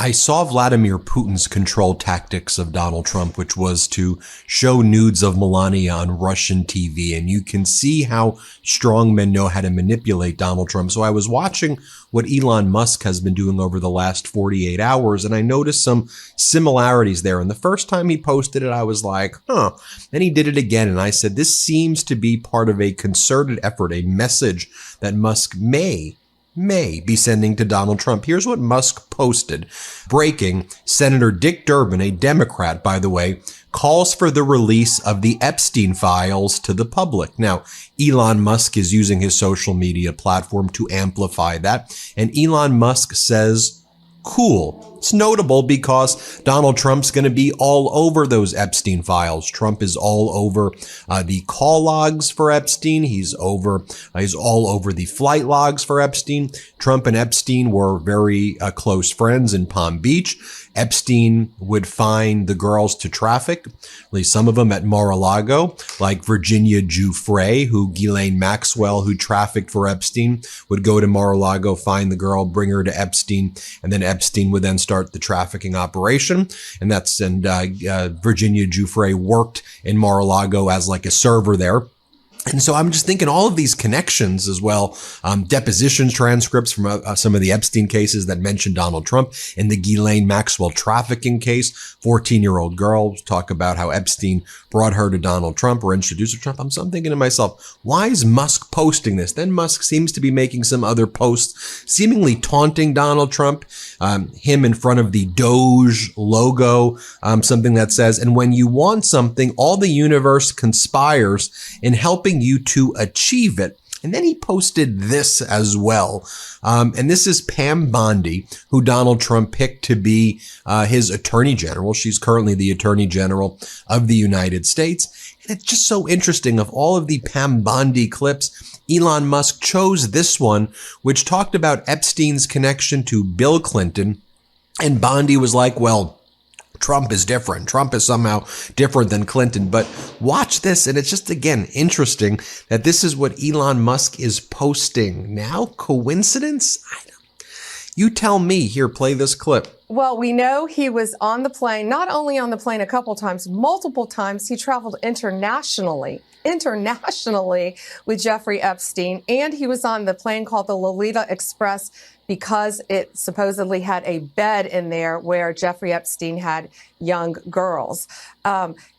I saw Vladimir Putin's control tactics of Donald Trump, which was to show nudes of Melania on Russian TV. And you can see how strongmen know how to manipulate Donald Trump. So I was watching what Elon Musk has been doing over the last 48 hours, and I noticed some similarities there. And the first time he posted it, I was like, huh. Then he did it again. And I said, this seems to be part of a concerted effort, a message that Musk may be sending to Donald Trump. Here's what Musk posted. Breaking, Senator Dick Durbin, a Democrat, by the way, calls for the release of the Epstein files to the public. Now, Elon Musk is using his social media platform to amplify that. And Elon Musk says, cool. It's notable because Donald Trump's going to be all over those Epstein files. Trump is all over the call logs for Epstein. He's all over the flight logs for Epstein. Trump and Epstein were very close friends in Palm Beach. Epstein would find the girls to traffic, at least some of them at Mar-a-Lago, like Virginia Giuffre, who Ghislaine Maxwell, who trafficked for Epstein, would go to Mar-a-Lago, find the girl, bring her to Epstein, and then Epstein would then start the trafficking operation. And Virginia Giuffre worked in Mar-a-Lago as like a server there. And so I'm just thinking all of these connections as well, depositions, transcripts from some of the Epstein cases that mentioned Donald Trump. In the Ghislaine Maxwell trafficking case, 14-year-old girl, talk about how Epstein brought her to Donald Trump or introduced her to Trump. I'm thinking to myself, why is Musk posting this? Then Musk seems to be making some other posts, seemingly taunting Donald Trump, him in front of the Doge logo, something that says, and when you want something, all the universe conspires in helping you to achieve it. And then he posted this as well. And this is Pam Bondi, who Donald Trump picked to be his attorney general. She's currently the attorney general of the United States. And it's just so interesting. Of all of the Pam Bondi clips, Elon Musk chose this one, which talked about Epstein's connection to Bill Clinton. And Bondi was like, well, Trump is different. Trump is somehow different than Clinton. But watch this, and it's just, again, interesting that this is what Elon Musk is posting now. Coincidence? You tell me. Here, play this clip. Well, we know he was on the plane, not only on the plane a couple times, multiple times. He traveled internationally with Jeffrey Epstein, and he was on the plane called the Lolita Express because it supposedly had a bed in there where Jeffrey Epstein had young girls.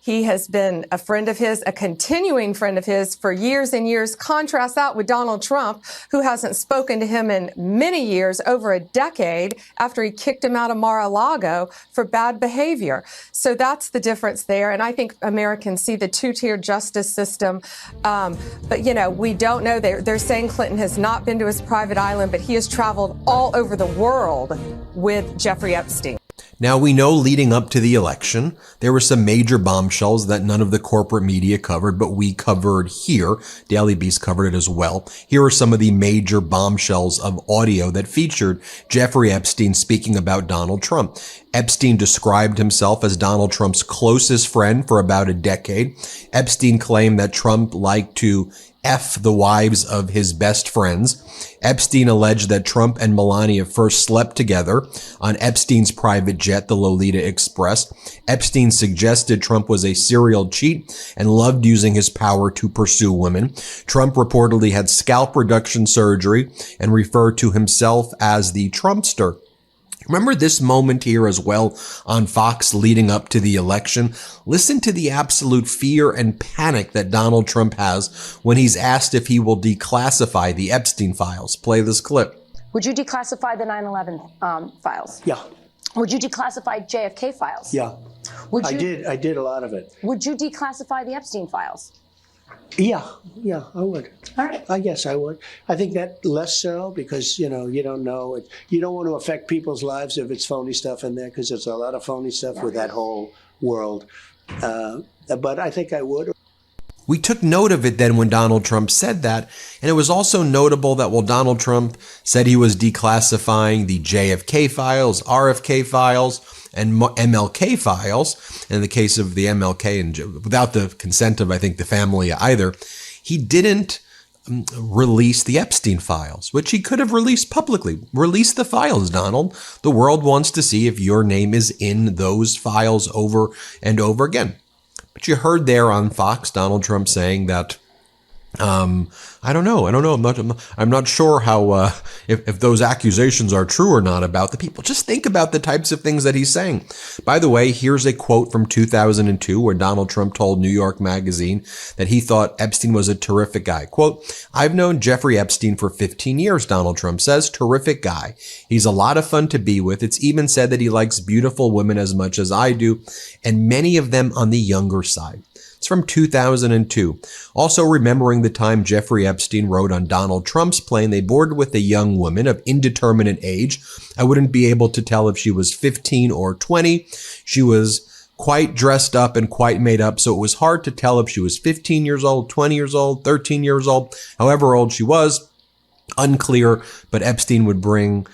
He has been a friend of his, a continuing friend of his for years and years. Contrast that with Donald Trump, who hasn't spoken to him in many years, over a decade, after he kicked him out of Mar-a-Lago for bad behavior. So that's the difference there. And I think Americans see the two-tier justice system. But, you know, we don't know. They're saying Clinton has not been to his private island, but he has traveled all over the world with Jeffrey Epstein. Now, we know leading up to the election, there were some major bombshells that none of the corporate media covered, but we covered here. Daily Beast covered it as well. Here are some of the major bombshells of audio that featured Jeffrey Epstein speaking about Donald Trump. Epstein described himself as Donald Trump's closest friend for about a decade. Epstein claimed that Trump liked to F the wives of his best friends. Epstein alleged that Trump and Melania first slept together on Epstein's private jet, the Lolita Express. Epstein suggested Trump was a serial cheat and loved using his power to pursue women. Trump reportedly had scalp reduction surgery and referred to himself as the Trumpster. Remember this moment here as well on Fox leading up to the election? Listen to the absolute fear and panic that Donald Trump has when he's asked if he will declassify the Epstein files. Play this clip. Would you declassify the 9/11 files? Yeah. Would you declassify JFK files? Yeah. I did a lot of it. Would you declassify the Epstein files? Yeah, I would. All right. I guess I would. I think that less so because, you know, you don't know it. You don't want to affect people's lives if it's phony stuff in there because there's a lot of phony stuff with that whole world. But I think I would. We took note of it then when Donald Trump said that. And it was also notable that while Donald Trump said he was declassifying the JFK files, RFK files, and MLK files, in the case of the MLK, and without the consent of, I think, the family either, he didn't release the Epstein files, which he could have released publicly. Release the files, Donald. The world wants to see if your name is in those files over and over again. But you heard there on Fox, Donald Trump saying that, I don't know. I'm not sure how, if those accusations are true or not about the people. Just think about the types of things that he's saying. By the way, here's a quote from 2002 where Donald Trump told New York Magazine that he thought Epstein was a terrific guy. Quote, "I've known Jeffrey Epstein for 15 years, Donald Trump says. Terrific guy. He's a lot of fun to be with. It's even said that he likes beautiful women as much as I do, and many of them on the younger side." It's from 2002. Also remembering the time Jeffrey Epstein rode on Donald Trump's plane, they boarded with a young woman of indeterminate age. I wouldn't be able to tell if she was 15 or 20. She was quite dressed up and quite made up, so it was hard to tell if she was 15 years old, 20 years old, 13 years old, however old she was. Unclear, but Epstein would bring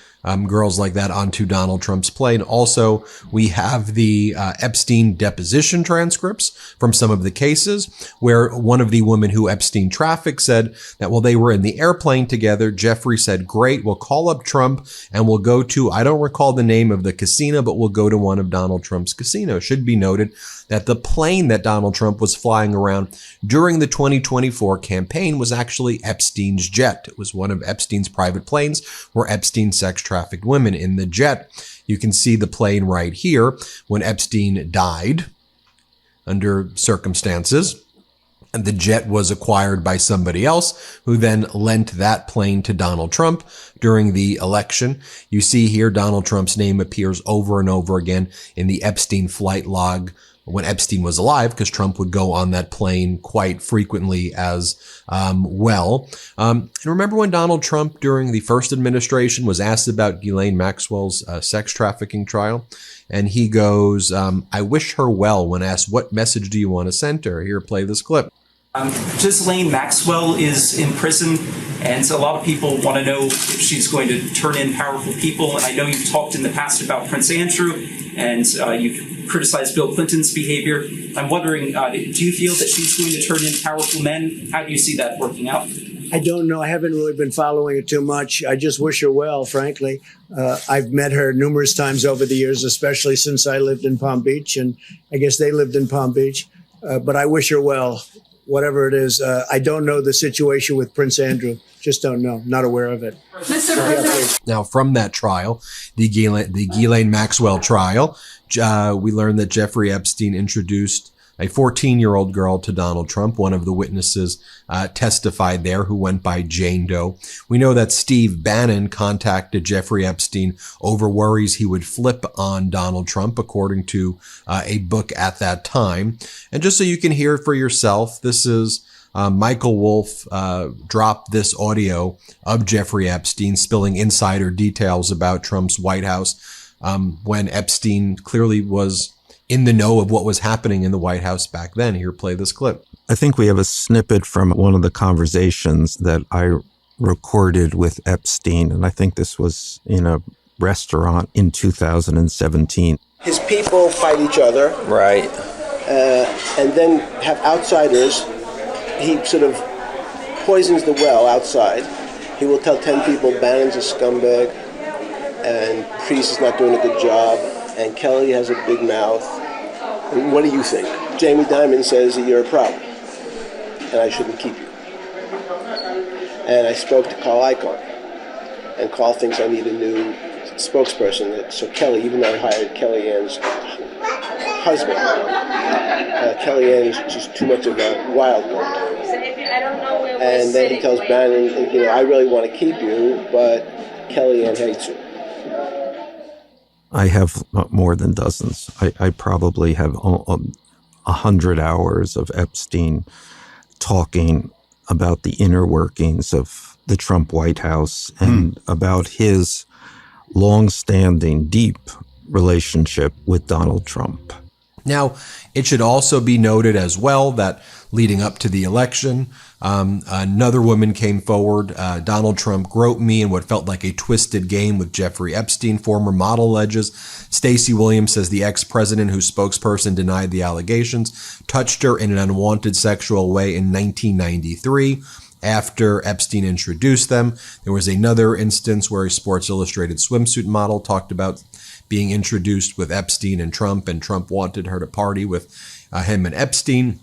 girls like that onto Donald Trump's plane. Also, we have the Epstein deposition transcripts from some of the cases where one of the women who Epstein trafficked said that while they were in the airplane together, Jeffrey said, "Great, we'll call up Trump and we'll go to," I don't recall the name of the casino, but we'll go to one of Donald Trump's casinos. Should be noted that the plane that Donald Trump was flying around during the 2024 campaign was actually Epstein's jet. It was one of Epstein's private planes where Epstein sex trafficked women in the jet. You can see the plane right here when Epstein died under circumstances. And the jet was acquired by somebody else who then lent that plane to Donald Trump during the election. You see here Donald Trump's name appears over and over again in the Epstein flight log when Epstein was alive, because Trump would go on that plane quite frequently as well. And remember when Donald Trump during the first administration was asked about Ghislaine Maxwell's sex trafficking trial? And he goes, "I wish her well," when asked, "What message do you want to send her?" Here, play this clip. Ghislaine Maxwell is in prison, and so a lot of people want to know if she's going to turn in powerful people. And I know you've talked in the past about Prince Andrew, and you've criticized Bill Clinton's behavior. I'm wondering, do you feel that she's going to turn in powerful men? How do you see that working out? I don't know. I haven't really been following it too much. I just wish her well, frankly. I've met her numerous times over the years, especially since I lived in Palm Beach, and I guess they lived in Palm Beach. But I wish her well, whatever it is. I don't know the situation with Prince Andrew. Just don't know. Not aware of it. Mr. President. Now, from that trial, the Ghislaine Maxwell trial, we learned that Jeffrey Epstein introduced a 14-year-old girl to Donald Trump. One of the witnesses testified there who went by Jane Doe. We know that Steve Bannon contacted Jeffrey Epstein over worries he would flip on Donald Trump, according to a book at that time. And just so you can hear it for yourself, this is Michael Wolff dropped this audio of Jeffrey Epstein spilling insider details about Trump's White House when Epstein clearly was in the know of what was happening in the White House back then. Here, play this clip. I think we have a snippet from one of the conversations that I recorded with Epstein, and I think this was in a restaurant in 2017. His people fight each other. Right. And then have outsiders. He sort of poisons the well outside. He will tell 10 people Bannon's a scumbag and Priest is not doing a good job and Kelly has a big mouth. And what do you think? Jamie Dimon says that you're a problem and I shouldn't keep you. And I spoke to Carl Icahn, and Carl thinks I need a new spokesperson. So Kelly, even though I hired Kellyanne's husband, Kellyanne's just too much of a wild card. And then he tells Bannon, I really want to keep you, but Kellyanne hates you. I have more than dozens. I probably have 100 hours of Epstein talking about the inner workings of the Trump White House and about his long-standing, deep relationship with Donald Trump. Now, it should also be noted as well that leading up to the election, another woman came forward. Donald Trump groped me in what felt like a twisted game with Jeffrey Epstein, former model alleges. Stacey Williams says the ex-president, whose spokesperson denied the allegations, touched her in an unwanted sexual way in 1993. after Epstein introduced them. There was another instance where a Sports Illustrated swimsuit model talked about being introduced with Epstein and Trump wanted her to party with him and Epstein.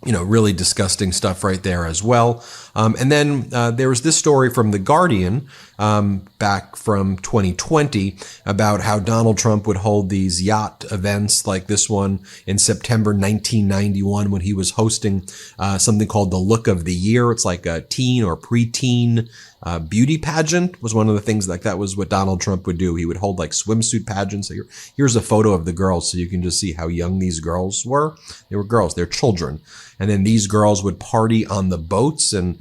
Really disgusting stuff right there as well. And then there was this story from The Guardian back from 2020 about how Donald Trump would hold these yacht events like this one in September 1991 when he was hosting something called the Look of the Year. It's like a teen or preteen beauty pageant was one of the things. Like that was what Donald Trump would do. He would hold like swimsuit pageants. So here's a photo of the girls so you can just see how young these girls were. They were girls. They're children. And then these girls would party on the boats. And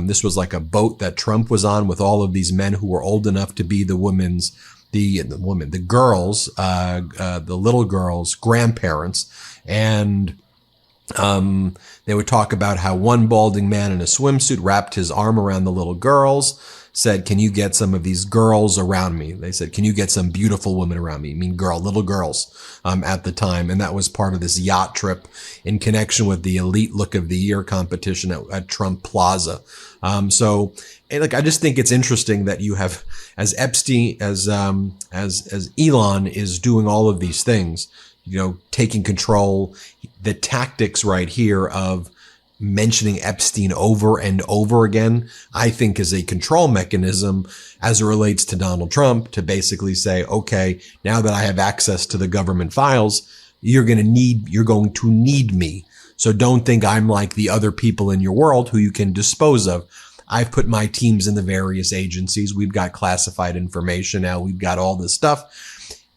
this was like a boat that Trump was on with all of these men who were old enough to be the girls, the little girls' grandparents. And they would talk about how one balding man in a swimsuit wrapped his arm around the little girls, said, "Can you get some of these girls around me?" They said, "Can you get some beautiful women around me?" I mean, little girls at the time. And that was part of this yacht trip in connection with the Elite Look of the Year competition at Trump Plaza. I just think it's interesting that you have, as Epstein, as Elon is doing all of these things, taking control, the tactics right here of mentioning Epstein over and over again, I think is a control mechanism as it relates to Donald Trump to basically say, okay, now that I have access to the government files, you're going to need me. So don't think I'm like the other people in your world who you can dispose of. I've put my teams in the various agencies. We've got classified information now. We've got all this stuff.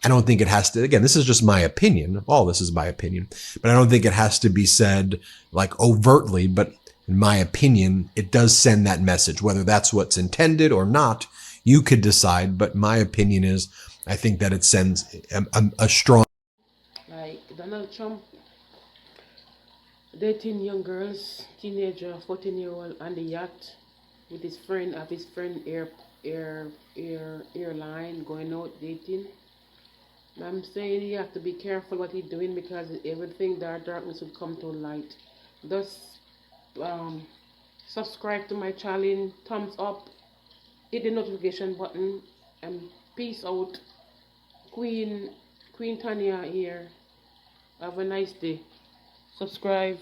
I don't think it has to, again, this is just my opinion. All this is my opinion, but I don't think it has to be said like overtly, but in my opinion, it does send that message, whether that's what's intended or not, you could decide. But my opinion is, I think that it sends a strong. Like Donald Trump dating young girls, teenager, 14-year-old on the yacht with his friend, airline, going out dating. I'm saying you have to be careful what he's doing because everything darkness will come to light. Just subscribe to my channel, thumbs up, hit the notification button, and peace out. Queen Tanya here. Have a nice day. Subscribe.